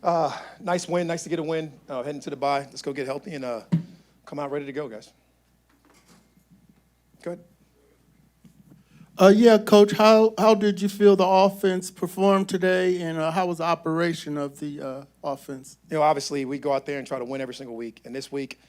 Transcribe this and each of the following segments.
Nice win. Nice to get a win. Heading to the bye. Let's go get healthy and come out ready to go, guys. Good. Yeah, Coach, how did you feel the offense performed today, and how was the operation of the offense? Obviously, we go out there and try to win every single week. And this week,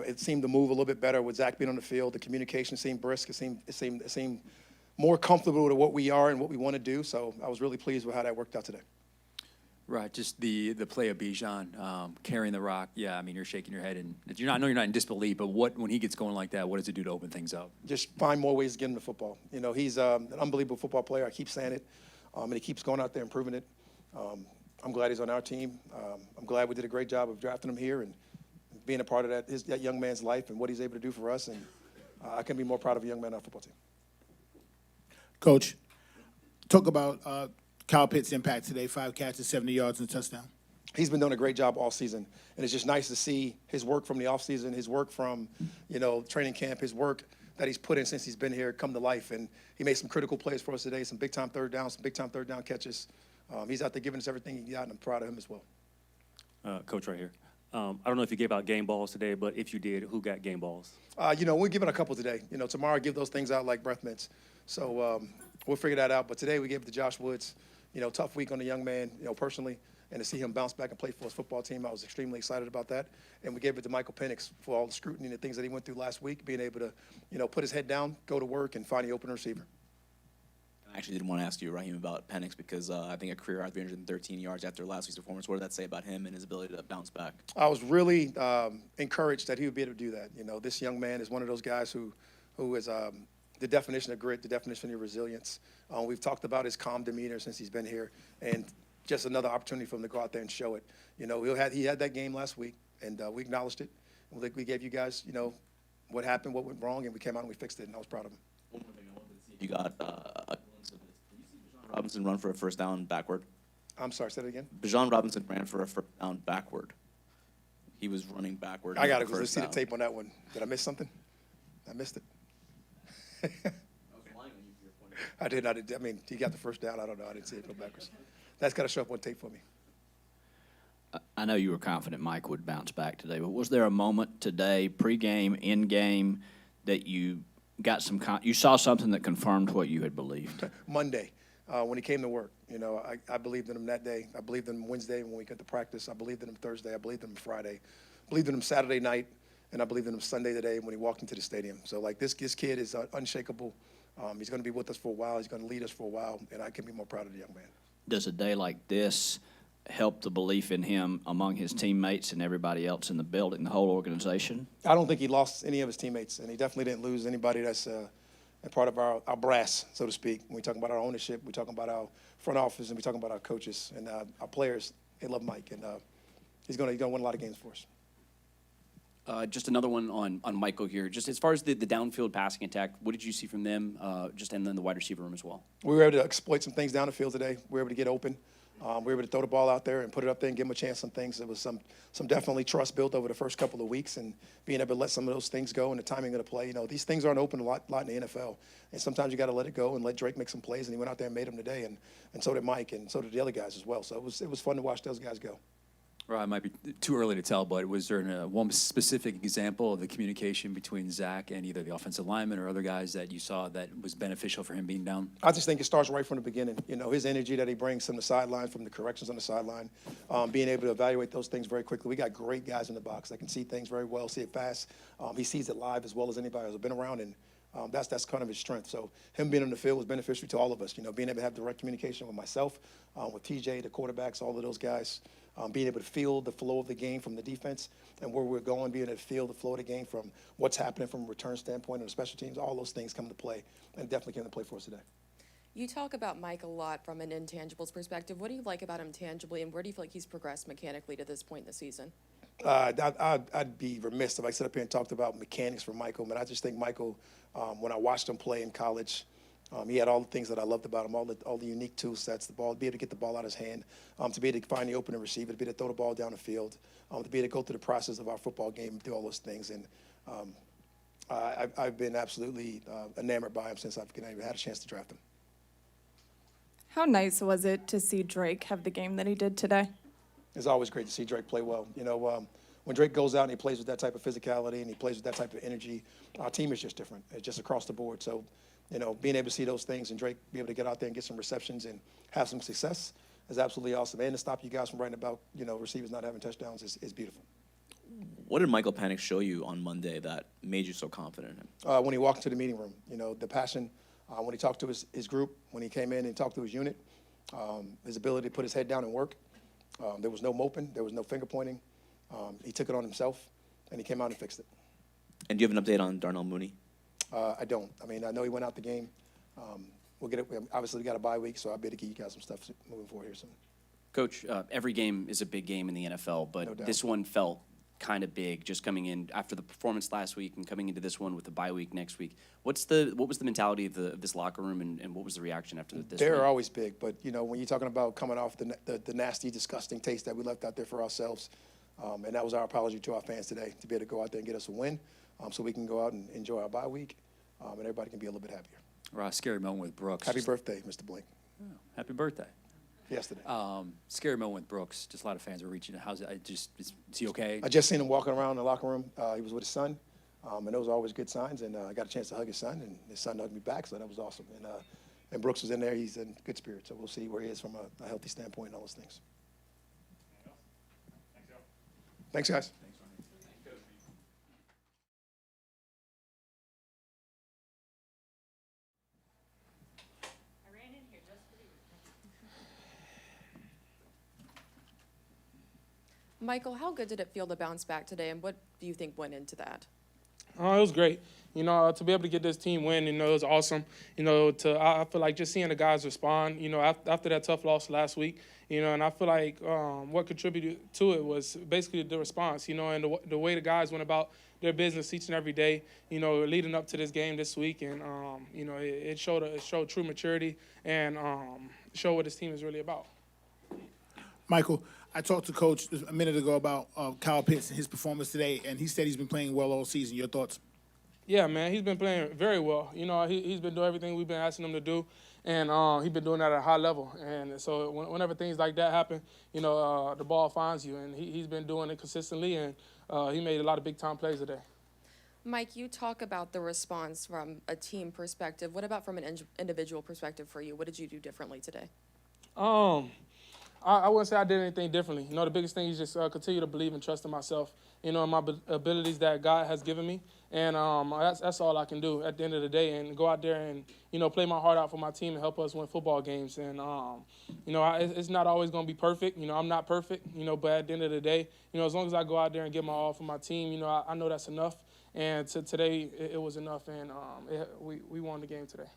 it seemed to move a little bit better with Zach being on the field. The communication seemed brisk. It seemed more comfortable to what we are and what we want to do. So I was really pleased with how that worked out today. Right, just the play of Bijan carrying the rock. Yeah, I mean you're shaking your head and you're not. I know you're not in disbelief, but when he gets going like that, what does it do to open things up? Just find more ways to get him the football. He's an unbelievable football player. I keep saying it, and he keeps going out there and proving it. I'm glad he's on our team. I'm glad we did a great job of drafting him here and being a part of that young man's life and what he's able to do for us. And I couldn't be more proud of a young man on our football team. Coach, talk about Kyle Pitts' impact today, 5 catches, 70 yards, and a touchdown. He's been doing a great job all season, and it's just nice to see his work from the offseason, his work from, training camp, his work that he's put in since he's been here come to life. And he made some critical plays for us today, some big-time third downs, some big-time third down catches. He's out there giving us everything he got, and I'm proud of him as well. Coach, right here. I don't know if you gave out game balls today, but if you did, who got game balls? We're giving a couple today. Tomorrow I give those things out like breath mints. So we'll figure that out. But today we gave it to Josh Woods. Tough week on the young man, personally, and to see him bounce back and play for his football team, I was extremely excited about that. And we gave it to Michael Penix for all the scrutiny and the things that he went through last week, being able to, put his head down, go to work, and find the open receiver. I actually didn't want to ask you, Raheem, about Penix because I think a career high 313 yards after last week's performance. What did that say about him and his ability to bounce back? I was really encouraged that he would be able to do that. This young man is one of those guys who is the definition of grit, the definition of resilience. We've talked about his calm demeanor since he's been here, and just another opportunity for him to go out there and show it. He had that game last week, and we acknowledged it. We gave you guys, what happened, what went wrong, and we came out and we fixed it, and I was proud of him. One more thing, I wanted to see if you got a glimpse of this. Did you see Bijan Robinson run for a first down backward? I'm sorry, say that again? Bijan Robinson ran for a first down backward. He was running backward. I got to go see the tape on that one. Did I miss something? I missed it. I did. I mean, he got the first down. I don't know. I didn't see it go backwards. That's got to show up on tape for me. I know you were confident Mike would bounce back today, but was there a moment today, pregame, in-game, that you got you saw something that confirmed what you had believed? Monday, when he came to work, I believed in him that day. I believed in him Wednesday when we got to practice. I believed in him Thursday. I believed in him Friday. I believed in him Saturday night, and I believed in him Sunday today when he walked into the stadium. So, this kid is unshakable. He's going to be with us for a while. He's going to lead us for a while, and I can be more proud of the young man. Does a day like this help the belief in him among his teammates and everybody else in the building, the whole organization? I don't think he lost any of his teammates, and he definitely didn't lose anybody that's a part of our brass, so to speak. When we talk about our ownership, we're talking about our front office, and we're talking about our coaches and our players. They love Mike, and he's going to win a lot of games for us. Just another one on Michael here. Just as far as the downfield passing attack, what did you see from them, and then the wide receiver room as well? We were able to exploit some things down the field today. We were able to get open. We were able to throw the ball out there and put it up there and give them a chance on things. There was some definitely trust built over the first couple of weeks, and being able to let some of those things go and the timing of the play. These things aren't open a lot in the NFL, and sometimes you got to let it go and let Drake make some plays, and he went out there and made them today, and so did Mike, and so did the other guys as well. So it was fun to watch those guys go. Right, it might be too early to tell, but was there one specific example of the communication between Zach and either the offensive lineman or other guys that you saw that was beneficial for him being down? I just think it starts right from the beginning. His energy that he brings from the sideline, from the corrections on the sideline, being able to evaluate those things very quickly. We got great guys in the box that can see things very well, see it fast. He sees it live as well as anybody who's been around, and that's kind of his strength. So him being on the field was beneficial to all of us. Being able to have direct communication with myself, with TJ, the quarterbacks, all of those guys. Being able to feel the flow of the game from the defense and where we're going, being able to feel the flow of the game from what's happening from a return standpoint and the special teams, all those things come to play and definitely came to play for us today. You talk about Mike a lot from an intangibles perspective. What do you like about him tangibly, and where do you feel like he's progressed mechanically to this point in the season? I'd be remiss if I sit up here and talked about mechanics for Michael, but I just think Michael, when I watched him play in college, he had all the things that I loved about him, all the unique tool sets, the ball, to be able to get the ball out of his hand, to be able to find the opening receiver, to be able to throw the ball down the field, to be able to go through the process of our football game and do all those things. And I've been absolutely enamored by him since I've had a chance to draft him. How nice was it to see Drake have the game that he did today? it's always great to see Drake play well. When Drake goes out and he plays with that type of physicality and he plays with that type of energy, our team is just different. It's just across the board. So, being able to see those things and Drake be able to get out there and get some receptions and have some success is absolutely awesome. And to stop you guys from writing about, receivers not having touchdowns is beautiful. What did Michael Penix show you on Monday that made you so confident in him? When he walked into the meeting room, the passion, when he talked to his group, when he came in and talked to his unit, his ability to put his head down and work. There was no moping. There was no finger pointing. He took it on himself, and he came out and fixed it. And do you have an update on Darnell Mooney? I don't. I know he went out the game. We'll get it. Obviously, we got a bye week, so I'll be able to get you guys some stuff moving forward here soon. Coach, every game is a big game in the NFL, but No doubt. this one felt kind of big just coming in after the performance last week and coming into this one with the bye week next week. What was the mentality of this locker room and what was the reaction after this They're win? always big, but when you're talking about coming off the nasty, disgusting taste that we left out there for ourselves, and that was our apology to our fans today, to be able to go out there and get us a win, so we can go out and enjoy our bye week, and everybody can be a little bit happier. Scary moment with Brooks. Happy birthday, Mr. Blink. Happy birthday. Yesterday. Scary moment with Brooks. Just a lot of fans were reaching out. Is he okay? I just seen him walking around the locker room. He was with his son, and those are always good signs. And I got a chance to hug his son, and his son hugged me back, so that was awesome. And Brooks was in there. He's in good spirits, so we'll see where he is from a healthy standpoint and all those things. Thanks, guys. Michael, how good did it feel to bounce back today, and what do you think went into that? It was great. To be able to get this team win, it was awesome. I feel like just seeing the guys respond, after that tough loss last week, and I feel like what contributed to it was basically the response, and the way the guys went about their business each and every day, leading up to this game this week, and it showed true maturity and showed what this team is really about. Michael, I talked to Coach a minute ago about Kyle Pitts and his performance today, and he said he's been playing well all season. Your thoughts? Yeah, man, he's been playing very well. He's been doing everything we've been asking him to do, and he's been doing that at a high level. And so whenever things like that happen, the ball finds you, and he's been doing it consistently, and he made a lot of big-time plays today. Mike, you talk about the response from a team perspective. What about from an individual perspective for you? What did you do differently today? I wouldn't say I did anything differently. The biggest thing is just continue to believe and trust in myself, in my abilities that God has given me. And that's all I can do at the end of the day, and go out there and, play my heart out for my team and help us win football games. And, it's not always going to be perfect. I'm not perfect, but at the end of the day, as long as I go out there and give my all for my team, I know that's enough. And today it was enough, and we won the game today.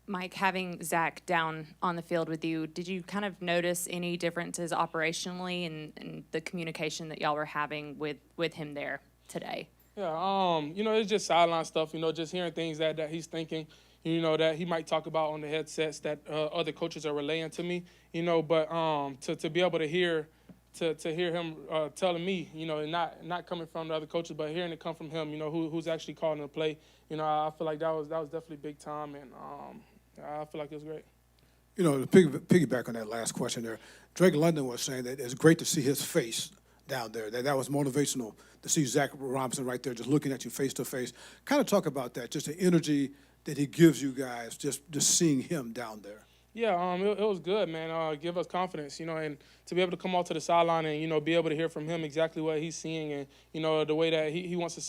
Mike, having Zach down on the field with you, did you kind of notice any differences operationally in the communication that y'all were having with him there today? Yeah, it's just sideline stuff, just hearing things that he's thinking, that he might talk about on the headsets that other coaches are relaying to me, but to be able to hear him telling me, not coming from the other coaches, but hearing it come from him, who's actually calling the play, I feel like that was definitely big time, and I feel like it was great. To piggyback on that last question there, Drake London was saying that it's great to see his face down there. That was motivational to see Zach Robinson right there just looking at you face to face. Kind of talk about that, just the energy that he gives you guys, just seeing him down there. Yeah, it was good, man. Give us confidence, and to be able to come out to the sideline and, be able to hear from him exactly what he's seeing and, the way that he wants to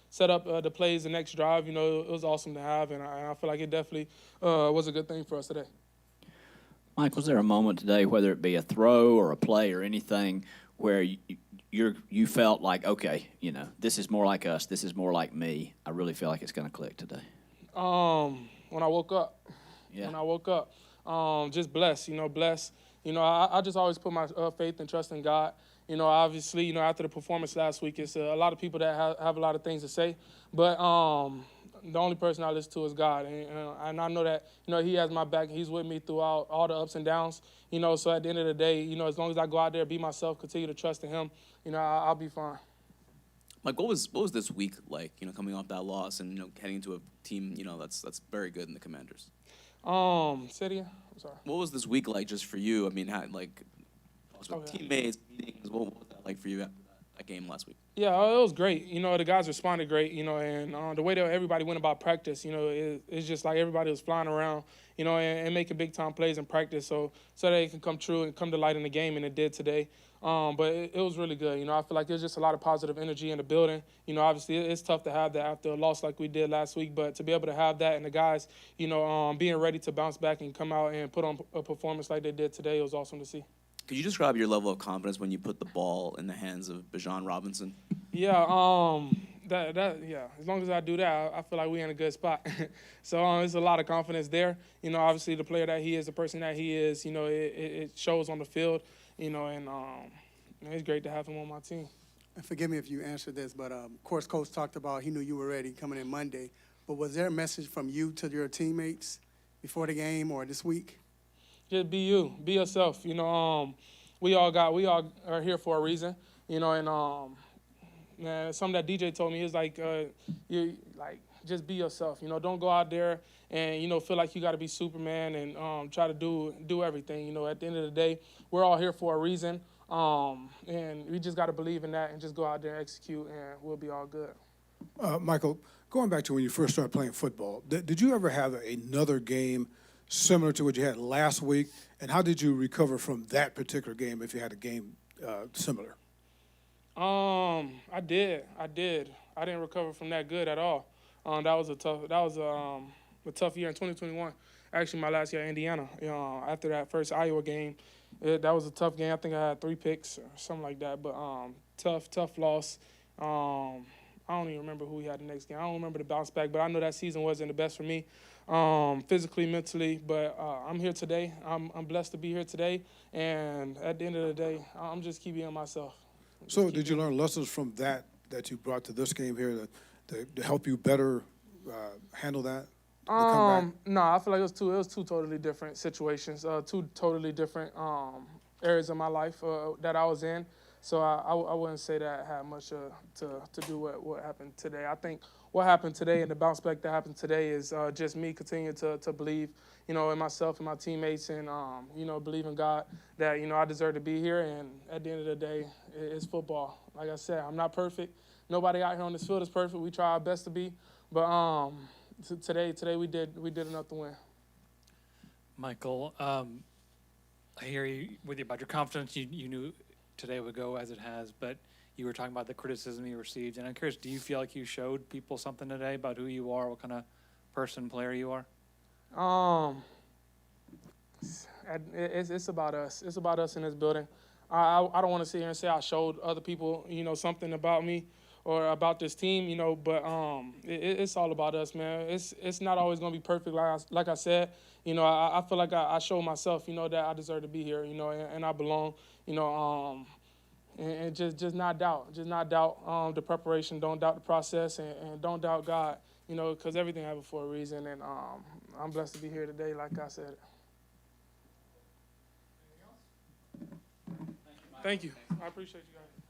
set up the plays the next drive, it was awesome to have, and I feel like it definitely was a good thing for us today. Mike, was there a moment today, whether it be a throw or a play or anything, where you felt like, okay, this is more like us, this is more like me, I really feel like it's going to click today? When I woke up. Yeah. When I woke up. Just blessed, blessed. I just always put my faith and trust in God. Obviously, after the performance last week, it's a lot of people that have a lot of things to say. But the only person I listen to is God. And I know that, he has my back. He's with me throughout all the ups and downs. So at the end of the day, as long as I go out there, be myself, continue to trust in him, I'll be fine. Mike, what was this week like, coming off that loss and, heading into a team, that's very good in the Commanders? Say it again? I'm sorry. What was this week like just for you? I mean, So Okay. teammates, meetings, what was that like for you after that game last week? Yeah, it was great. The guys responded great, and the way that everybody went about practice, it's just like everybody was flying around, and making big-time plays in practice so that it can come true and come to light in the game, and it did today. But it was really good. I feel like there's just a lot of positive energy in the building. Obviously, it's tough to have that after a loss like we did last week, but to be able to have that and the guys, being ready to bounce back and come out and put on a performance like they did today, it was awesome to see. Could you describe your level of confidence when you put the ball in the hands of Bijan Robinson? Yeah, yeah. As long as I do that, I feel like we're in a good spot. So there's a lot of confidence there. Obviously the player that he is, the person that he is, it shows on the field. And it's great to have him on my team. And forgive me if you answered this, but of course, Coach talked about he knew you were ready coming in Monday. But was there a message from you to your teammates before the game or this week? Just be you, be yourself. We all are here for a reason. And man, something that DJ told me is like, just be yourself. Don't go out there and feel like you got to be Superman and try to do everything. At the end of the day, we're all here for a reason, and we just got to believe in that and just go out there and execute, and we'll be all good. Michael, going back to when you first started playing football, did you ever have another game similar to what you had last week? And how did you recover from that particular game if you had a game similar? I did. I didn't recover from that good at all. That was a tough year in 2021. Actually, my last year at Indiana. After that first Iowa game, that was a tough game. I think I had 3 picks or something like that. But tough loss. I don't even remember who we had the next game. I don't remember the bounce back, but I know that season wasn't the best for me, physically, mentally. But I'm here today. I'm blessed to be here today. And at the end of the day, I'm just keep being myself. So did you learn lessons from that you brought to this game here to help you better handle that? No, I feel like it was two totally different situations, 2 totally different areas of my life that I was in. So I wouldn't say that had much to do with what happened today. I think what happened today and the bounce back that happened today is just me continuing to believe, in myself and my teammates and, believe in God that, I deserve to be here. And at the end of the day, it's football. Like I said, I'm not perfect. Nobody out here on this field is perfect. We try our best to be. But today we did enough to win. Michael, I hear you about your confidence. You knew today would go as it has, but you were talking about the criticism you received. And I'm curious, do you feel like you showed people something today about who you are, what kind of person, player you are? It's about us. It's about us in this building. I don't want to sit here and say I showed other people, something about me or about this team, but it's all about us, man. It's not always going to be perfect, like I said. I feel like I showed myself, that I deserve to be here, and I belong, and just not doubt. Just not doubt the preparation. Don't doubt the process, and don't doubt God, because everything happens for a reason. And I'm blessed to be here today, like I said. Thank you. I appreciate you guys.